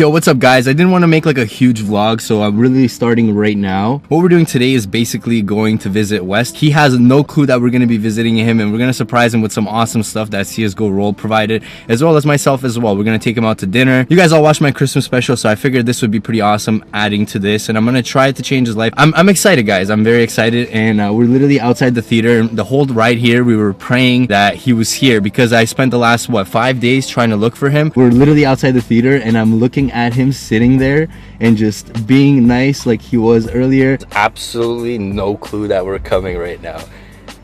Yo, what's up guys? I didn't want to make like a huge vlog, so I'm really starting right now. What we're doing today is basically going to visit West. He has no clue that we're going to be visiting him, and we're going to surprise him with some awesome stuff that CSGORoll provided, as well as myself as well. We're going to take him out to dinner. You guys all watched my Christmas special, so I figured this would be pretty awesome adding to this, and I'm going to try to change his life. I'm excited guys. I'm very excited, and we're literally outside the theater. The whole ride here, we were praying that he was here because I spent the last, 5 days trying to look for him. We're literally outside the theater, and I'm looking at him sitting there and just being nice like he was earlier. Absolutely no clue that we're coming right now.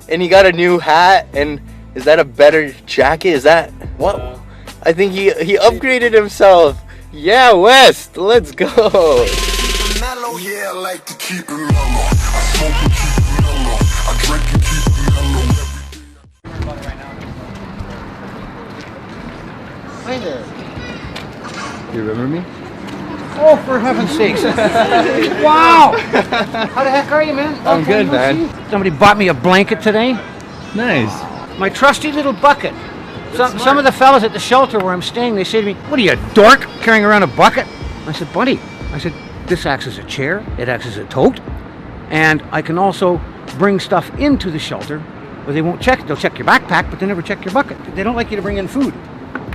And he got a new hat, and is that a better jacket? Is that what? I think he upgraded himself. Yeah, West, let's go. Mellow, yeah, I like to keep it mellow. I smoke and keep it mellow. I drink and keep it mellow. Hi there. You remember me? Oh, for heaven's sakes. Wow! How the heck are you, man? I'm good, man. Somebody bought me a blanket today. Nice. My trusty little bucket. Some of the fellas at the shelter where I'm staying, they say to me, "What are you, a dork, carrying around a bucket?" I said, "Buddy," I said, "this acts as a chair, it acts as a tote, and I can also bring stuff into the shelter where they won't check it. They'll check your backpack, but they never check your bucket. They don't like you to bring in food."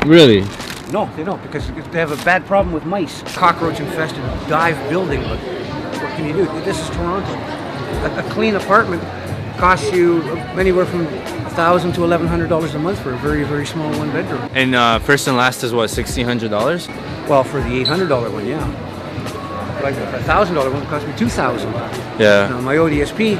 Really? No, they don't, because they have a bad problem with mice. Cockroach-infested dive building, but what can you do? This is Toronto. A clean apartment costs you anywhere from $1,000 to $1,100 a month for a very, very small one-bedroom. And first and last is what, $1,600? Well, for the $800 one, yeah. Like a $1,000 one cost me $2,000. Yeah. Now, my ODSP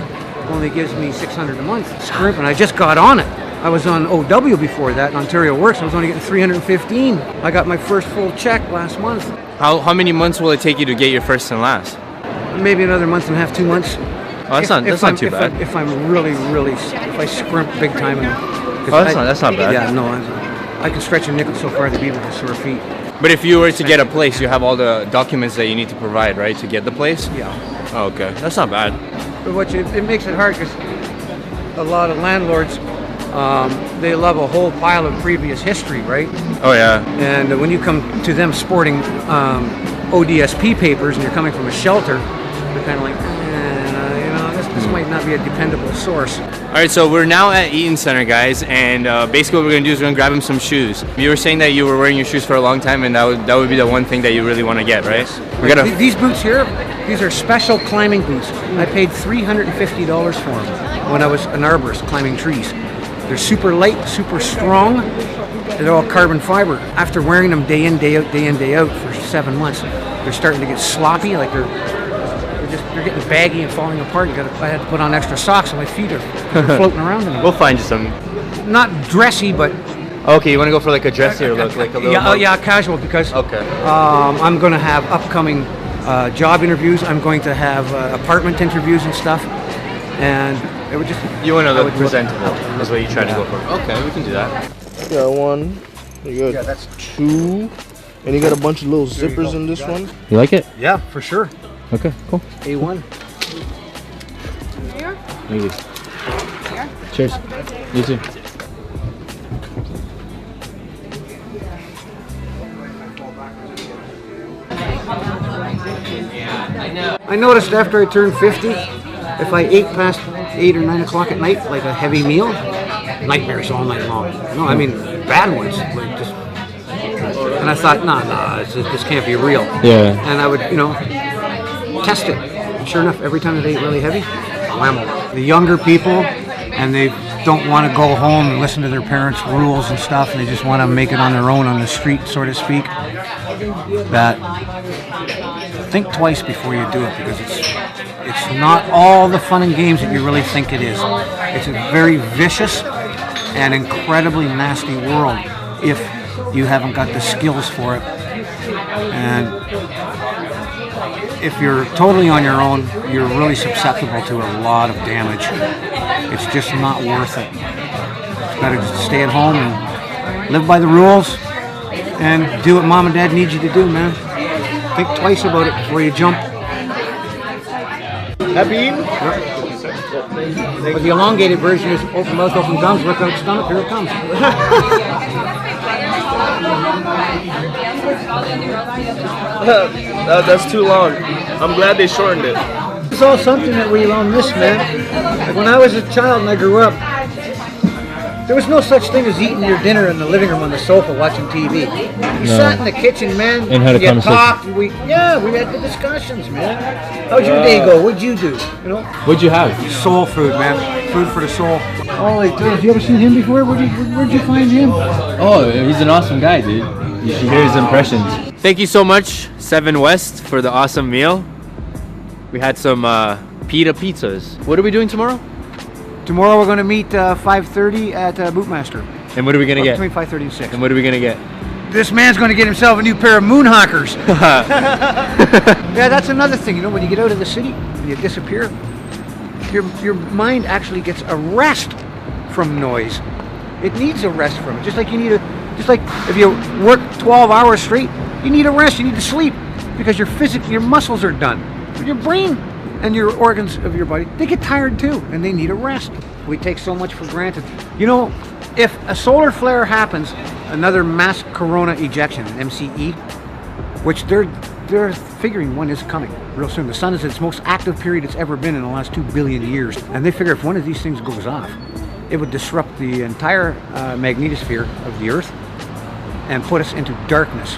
only gives me $600 a month. Scrimping. I just got on it. I was on OW before that in Ontario Works. I was only getting $315. I got my first full check last month. How many months will it take you to get your first and last? Maybe another month and a half, 2 months. Oh, that's not too bad. If I'm really, if I scrimp big time. That's not bad. Yeah, no, I can stretch a nickel so far to be able to sore feet. But if you were to get a place, you have all the documents that you need to provide, right, to get the place? Yeah. Oh, okay. That's not bad. But it makes it hard because a lot of landlords, they love a whole pile of previous history, right? Oh, yeah. And when you come to them sporting ODSP papers and you're coming from a shelter, they're kind of like, this might not be a dependable source. All right, so we're now at Eaton Center, guys, and basically what we're going to do is we're going to grab him some shoes. You were saying that you were wearing your shoes for a long time, and that would be the one thing that you really want to get, right? Yes. These boots here, these are special climbing boots. I paid $350 for them when I was an arborist climbing trees. They're super light, super strong. They're all carbon fiber. After wearing them day in, day out for 7 months, they're starting to get sloppy, like they're getting baggy and falling apart. I had to put on extra socks, and my feet are floating around in them. We'll find you some. Not dressy, but okay. You want to go for like a dressier look, like a little. Yeah, casual, because okay. I'm going to have upcoming job interviews. I'm going to have apartment interviews and stuff, and it would just. You want to look presentable, is what you're trying to go for. Okay, we can do that. You got one. You got two, and you got a bunch of little zippers in this one. You like it? Yeah, for sure. Okay, cool. A1. Here? Thank you. Here? Cheers. You too. I noticed after I turned 50, if I ate past 8 or 9 o'clock at night, like a heavy meal, nightmares all night long. No, I mean bad ones. Like just, and I thought, nah, this can't be real. Yeah. And I would, test it. And sure enough, every time that I ate really heavy, whammo. The younger people, and they don't want to go home and listen to their parents' rules and stuff, and they just want to make it on their own on the street, so to speak, that think twice before you do it, because it's not all the fun and games that you really think it is. It's a very vicious and incredibly nasty world if you haven't got the skills for it. And if you're totally on your own, you're really susceptible to a lot of damage. It's just not worth it. It's better to stay at home and live by the rules and do what mom and dad need you to do, man. Think twice about it before you jump. Happy eating? But the elongated version is open mouth, open gums, work out stomach, here it comes. That's too long. I'm glad they shortened it. It's all something that we all miss, man. Like when I was a child and I grew up, there was no such thing as eating your dinner in the living room on the sofa watching TV. You sat in the kitchen, man. And had a conversation. Talked. We had the discussions, man. How'd your day go? What'd you do? You know? What'd you have? Soul food, man. Food for the soul. Holy cow, have you ever seen him before? Where'd you find him? Oh, he's an awesome guy, dude. You should hear his impressions. Thank you so much, 7 West, for the awesome meal. We had some pita pizzas. What are we doing tomorrow? Tomorrow we're going to meet 5:30 at Bootmaster. And what are we going to get? Between 5:30 and 6. And what are we going to get? This man's going to get himself a new pair of Moonhawkers. Yeah, that's another thing. You know, when you get out of the city and you disappear, your mind actually gets a rest from noise. It needs a rest from it. Just like if you work 12 hours straight, you need a rest. You need to sleep because your muscles are done. But your brain and your organs of your body, they get tired too, and they need a rest. We take so much for granted. You know, if a solar flare happens, another mass corona ejection, MCE, which they're figuring one is coming real soon. The sun is at its most active period it's ever been in the last 2 billion years. And they figure if one of these things goes off, it would disrupt the entire magnetosphere of the Earth and put us into darkness.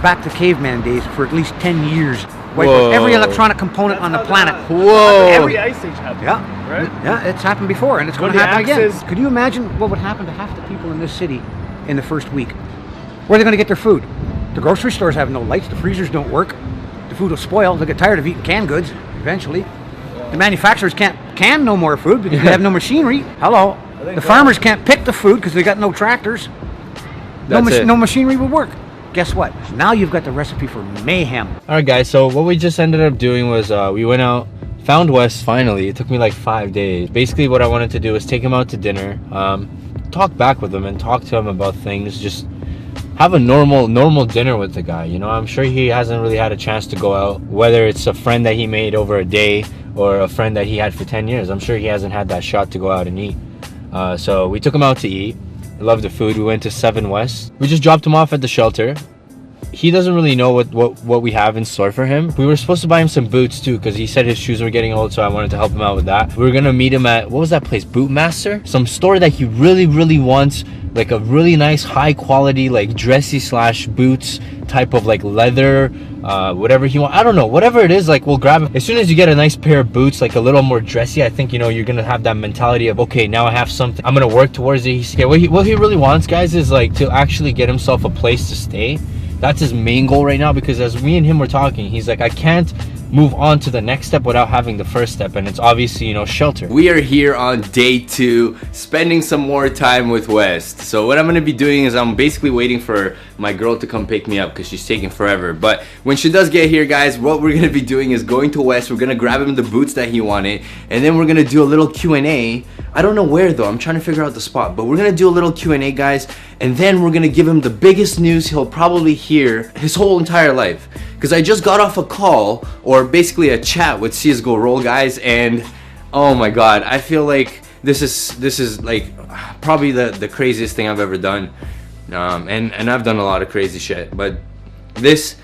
Back to caveman days for at least 10 years. Wipe out every electronic component on the planet. Whoa! Every ice age happened. Yeah, right? Yeah, it's happened before, and it's going to happen again. Could you imagine what would happen to half the people in this city in the first week? Where are they going to get their food? The grocery stores have no lights. The freezers don't work. The food will spoil. They'll get tired of eating canned goods eventually. The manufacturers can't can no more food because they have no machinery. Hello. The farmers can't pick the food because they got no tractors. No machinery will work. Guess what? Now you've got the recipe for mayhem. Alright guys, so what we just ended up doing was we went out, found Wes finally. It took me like 5 days. Basically what I wanted to do was take him out to dinner, talk back with him and talk to him about things, just have a normal dinner with the guy. You know, I'm sure he hasn't really had a chance to go out, whether it's a friend that he made over a day or a friend that he had for 10 years. I'm sure he hasn't had that shot to go out and eat. So we took him out to eat. Love the food. We went to 7 West. We just dropped him off at the shelter. He doesn't really know what we have in store for him. We were supposed to buy him some boots too because he said his shoes were getting old, so I wanted to help him out with that. We were gonna meet him at, what was that place, Bootmaster? Some store that he really wants, like a really nice high quality like dressy slash boots type of like leather, whatever he wants. I don't know, whatever it is, like we'll grab it. As soon as you get a nice pair of boots, like a little more dressy, I think, you know, you're gonna have that mentality of, okay, now I have something, I'm gonna work towards it. What he really wants, guys, is like to actually get himself a place to stay. That's his main goal right now, because as me and him were talking, he's like, I can't move on to the next step without having the first step, and it's obviously, you know, shelter. We are here on day 2, spending some more time with West. So what I'm gonna be doing is I'm basically waiting for my girl to come pick me up because she's taking forever. But when she does get here, guys, what we're gonna be doing is going to West. We're gonna grab him the boots that he wanted, and then we're gonna do a little Q&A. I don't know where though, I'm trying to figure out the spot, but we're gonna do a little Q&A, guys, and then we're gonna give him the biggest news he'll probably hear his whole entire life. Because I just got off a call, or basically a chat with CSGORoll, guys, and oh my god, I feel like this is like probably the craziest thing I've ever done. And I've done a lot of crazy shit, but this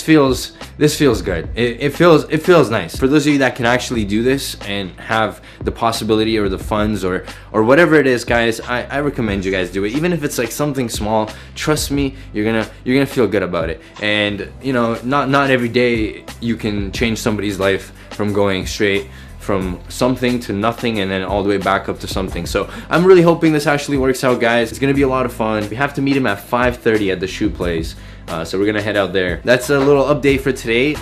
feels good. It feels nice. For those of you that can actually do this and have the possibility or the funds or whatever it is, guys, I recommend you guys do it. Even if it's like something small, trust me, you're gonna feel good about it. And you know, not every day you can change somebody's life from going straight from something to nothing and then all the way back up to something. So I'm really hoping this actually works out, guys. It's gonna be a lot of fun. We have to meet him at 5:30 at the shoe place. So we're gonna head out there. That's a little update for today.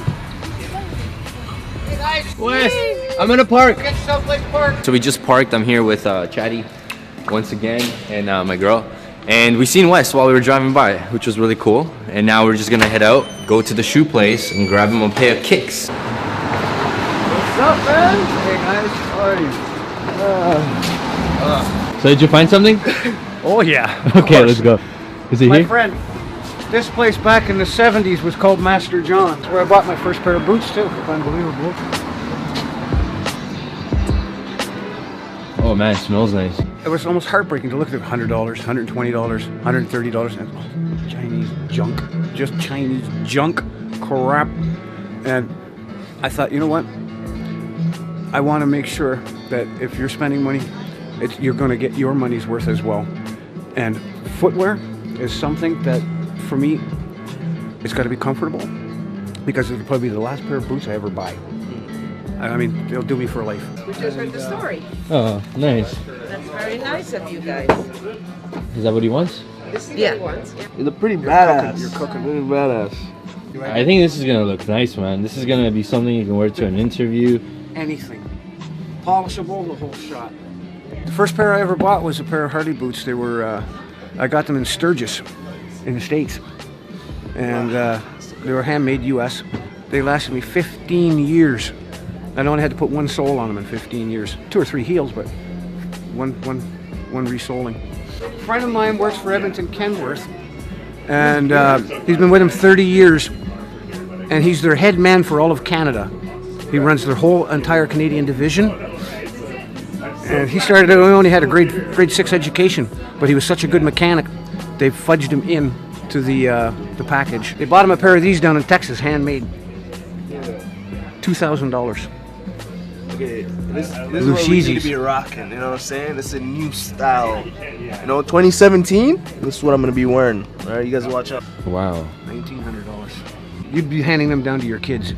Hey guys, West, I'm in a park. get someplace parked. So we just parked. I'm here with Chatty once again and my girl. And we seen West while we were driving by, which was really cool. And now we're just gonna head out, go to the shoe place and grab him a pair of kicks. What's up, man? Hey guys, how are you? So did you find something? Oh yeah. Okay, let's go. Is it My here? friend, this place back in the 70s was called Master John's, where I bought my first pair of boots too. Unbelievable. Oh man, it smells nice. it was almost heartbreaking to look at $100, $120, $130, and Chinese junk, just Chinese junk crap. And I thought, you know what? I want to make sure that if you're spending money, you're going to get your money's worth as well. And footwear is something that, for me, it's got to be comfortable, because it'll probably be the last pair of boots I ever buy. I mean, they'll do me for life. We just heard the story. Oh, nice. That's very nice of you guys. Is that what he wants? This is what he wants. You're pretty badass. You're cooking. Really badass. I think this is gonna look nice, man. This is gonna be something you can wear to an interview. Anything. Polishable, the whole shot. The first pair I ever bought was a pair of Harley boots. They were, I got them in Sturgis, in the States. And they were handmade US. They lasted me 15 years. I only had to put one sole on them in 15 years. 2 or 3 heels, but one resoling. A friend of mine works for Edmonton Kenworth, and he's been with them 30 years, and he's their head man for all of Canada. He runs their whole entire Canadian division. And he started, he only had a grade 6 education, but he was such a good mechanic, they fudged him in to the package. They bought him a pair of these down in Texas, handmade. $2,000. Okay, this is what we need to be rocking, you know what I'm saying? This is a new style. You know, 2017, this is what I'm going to be wearing. Alright, you guys watch out. Wow. $1,900. You'd be handing them down to your kids.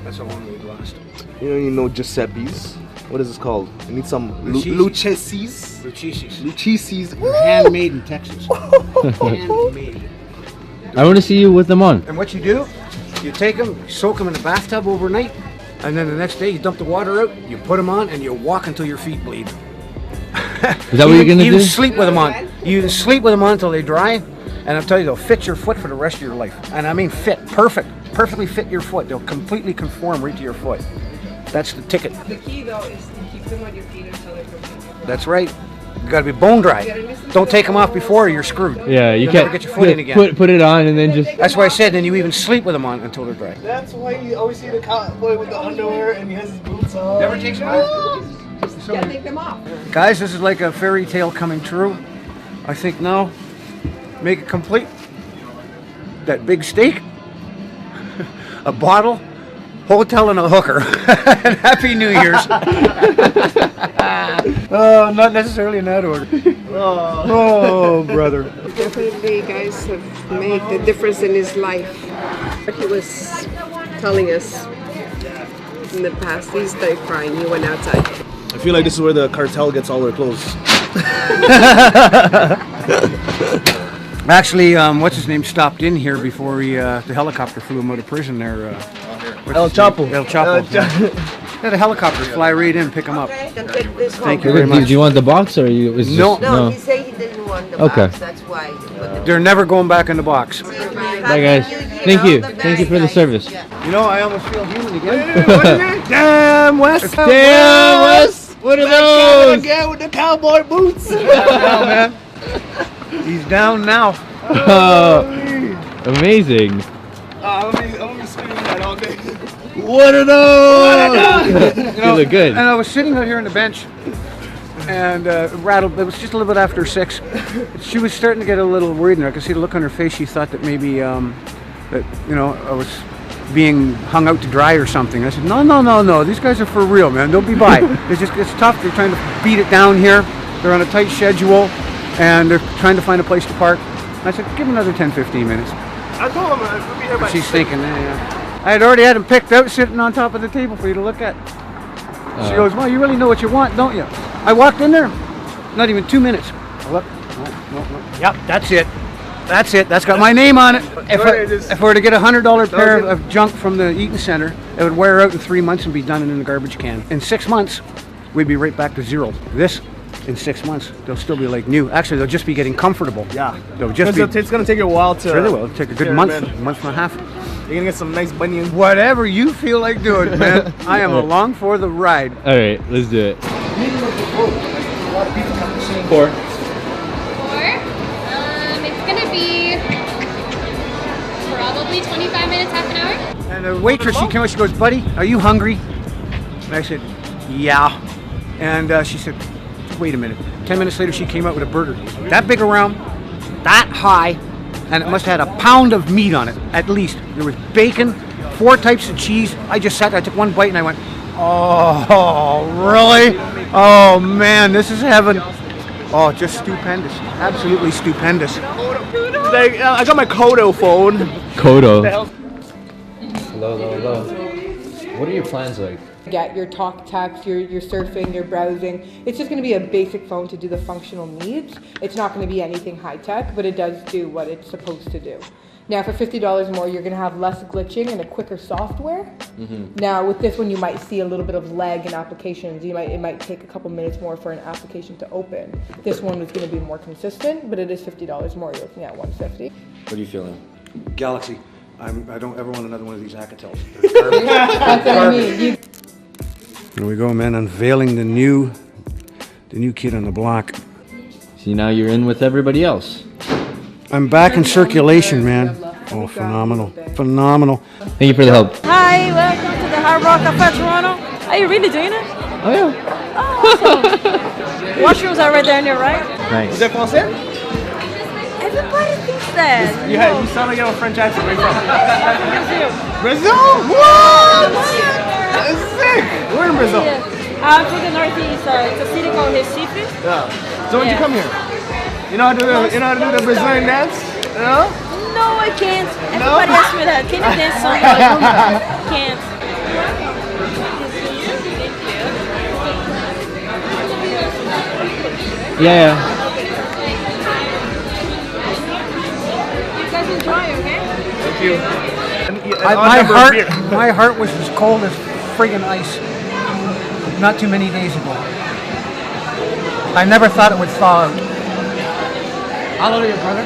That's how long they'd last. You don't even know Giuseppe's. What is this called? You need some Lucchesi's. Lucchesi's. Handmade in Texas. Handmade. I want to see you with them on. And what you do, you take them, soak them in a bathtub overnight, and then the next day you dump the water out, you put them on, and you walk until your feet bleed. Is that what you're gonna do? You sleep with them on. You sleep with them on until they dry, and I'll tell you, they'll fit your foot for the rest of your life. And I mean fit, perfectly fit your foot. They'll completely conform right to your foot. That's the ticket. The key though is to keep them on your feet until they're complete. That's right. You gotta be bone dry. Don't take them off before, or you're screwed. Yeah, you You'll can't never get your foot in again. Put it on and then just. That's why I said, then you even sleep with them on until they're dry. That's why you always see the cowboy with the underwear and he has his boots on. Never takes them off. Just gotta take them off. Guys, this is like a fairy tale coming true. I think now, make it complete. That big steak, a bottle, hotel, and a hooker. And Happy New Year's. Oh, not necessarily in that order. Oh, brother. Definitely, you guys have made the difference in his life. What he was telling us in the past, he started crying. He went outside. I feel like this is where the cartel gets all their clothes. Actually, what's his name stopped in here before he, the helicopter flew him out of prison there. El Chapo. El Chapo. Had a helicopter fly right in, pick him up. Okay, then take this home. Thank you very Do much. you want the box or you? It's No. Just, No, he said he didn't want the Okay. box. That's why. They're never going back in the box. Bye guys. Thank you. Thank you for the service. You know, I almost feel human again. Damn, Wes. Damn, Wes. What are those? Again with the cowboy boots. Down, man. He's down now. Amazing. I'm gonna be screaming that all day. What are those? You look good. And I was sitting out here on the bench, and rattled. It was just a little bit after 6. She was starting to get a little worried, and I could see the look on her face. She thought that maybe that I was being hung out to dry or something. I said, no. These guys are for real, man. Don't be by. It's tough. They're trying to beat it down here. They're on a tight schedule, and they're trying to find a place to park. And I said, give them another 10-15 minutes. I told him we'll be here by She's 6. thinking, I had already had them picked out, sitting on top of the table for you to look at. She goes, well, you really know what you want, don't you? I walked in there, not even 2 minutes. I look, no. Yep, that's it. That's got my name on it. If I were to get $100 pair of junk from the Eaton Center, it would wear out in 3 months and be done in the garbage can. In 6 months, we'd be right back to zero. This, in 6 months, they'll still be like new. Actually, they'll just be getting comfortable. Yeah. They'll just be. It's gonna take you a while to. Really will. It'll take a good month and a half. You're gonna get some nice bunions. Whatever you feel like doing, man. I am along for the ride. All right, let's do it. 4. It's gonna be probably 25 minutes, half an hour. And the waitress, she came up, she goes, buddy, are you hungry? And I said, yeah. And she said, wait a minute. 10 minutes later, she came out with a burger. That big around, that high, and it must have had a pound of meat on it, at least. There was bacon, 4 types of cheese. I just sat there, I took one bite, and I went, oh, really? Oh, man, this is heaven. Oh, just stupendous. Absolutely stupendous. I got my Kodo phone. Kodo. Hello. What are your plans like? Get your talk, text, your surfing, your browsing. It's just going to be a basic phone to do the functional needs. It's not going to be anything high tech, but it does do what it's supposed to do. Now for $50 more, you're going to have less glitching and a quicker software. Now with this one, you might see a little bit of lag in applications. It might take a couple minutes more for an application to open. This one is going to be more consistent, but it is $50 more. You're looking at $150. What are you feeling? Galaxy. I don't ever want another one of these Alcatels. That's what I mean. Here we go, man. Unveiling the new kid on the block. See, now you're in with everybody else. I'm back in circulation, man. Oh, phenomenal. Phenomenal. Thank you for the help. Hi, welcome to the Hard Rock Cafe Toronto. Are you really doing it? Oh, yeah. Oh, awesome. Washrooms are right there on your right. Nice. Is that français? Everybody thinks that. You sound like you have a French accent. Where are you from? Brazil. Brazil? What? That's sick. We're in Brazil. Yeah. I'm from the northeast. It's a city called Recife. Yeah. So when did you come here? You know how to do the Brazilian dance? You know? No, I can't. Everybody asks me that. Can you dance something? Can't. Yeah. You guys enjoy, okay? Thank you. My heart was as cold as friggin' ice not too many days ago. I never thought it would thaw out. Hallelujah, brother.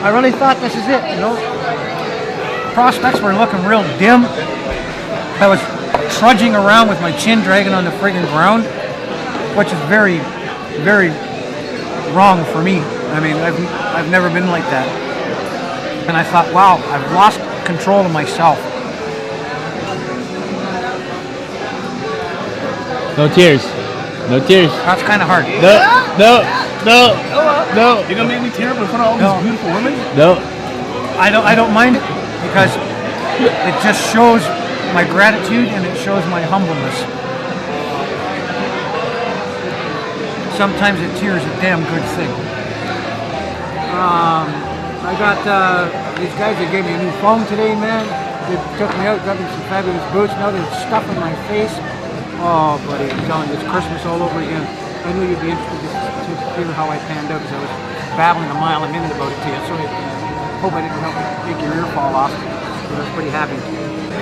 I really thought this is it, you know. Prospects were looking real dim. I was trudging around with my chin dragging on the friggin' ground, which is very, very wrong for me. I mean, I've never been like that. And I thought, wow, I've lost control of myself. No tears. No tears. That's kind of hard. No. You're gonna make me tear up in front of all these beautiful women? No. I don't mind it because it just shows my gratitude and it shows my humbleness. Sometimes a tear is a damn good thing. I got these guys that gave me a new phone today, man. They took me out, got me some fabulous boots. Now they're stuffing my face. Oh, buddy, I'm telling you, it's Christmas all over again. I knew you'd be interested to hear how I panned out because I was babbling a mile a minute about it to you. So I hope I didn't help make your ear fall off. But I was pretty happy.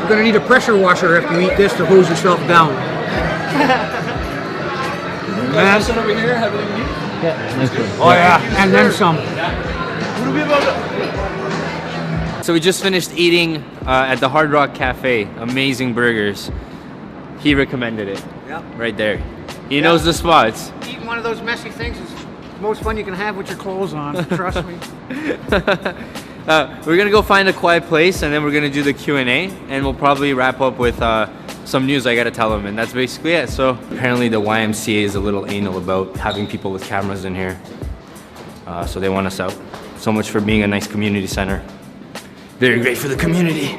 You're going to need a pressure washer after you eat this to hose yourself down. Man. Over here, have anything to eat? Yeah, nice one. Oh, yeah, and then some. So we just finished eating at the Hard Rock Cafe. Amazing burgers. He recommended it. Yeah. Right there. He knows the spots. Eating one of those messy things is the most fun you can have with your clothes on, trust me. We're gonna go find a quiet place and then we're gonna do the Q&A and we'll probably wrap up with some news I gotta tell him, and that's basically it. So apparently the YMCA is a little anal about having people with cameras in here. So they want us out. So much for being a nice community center. Very great for the community.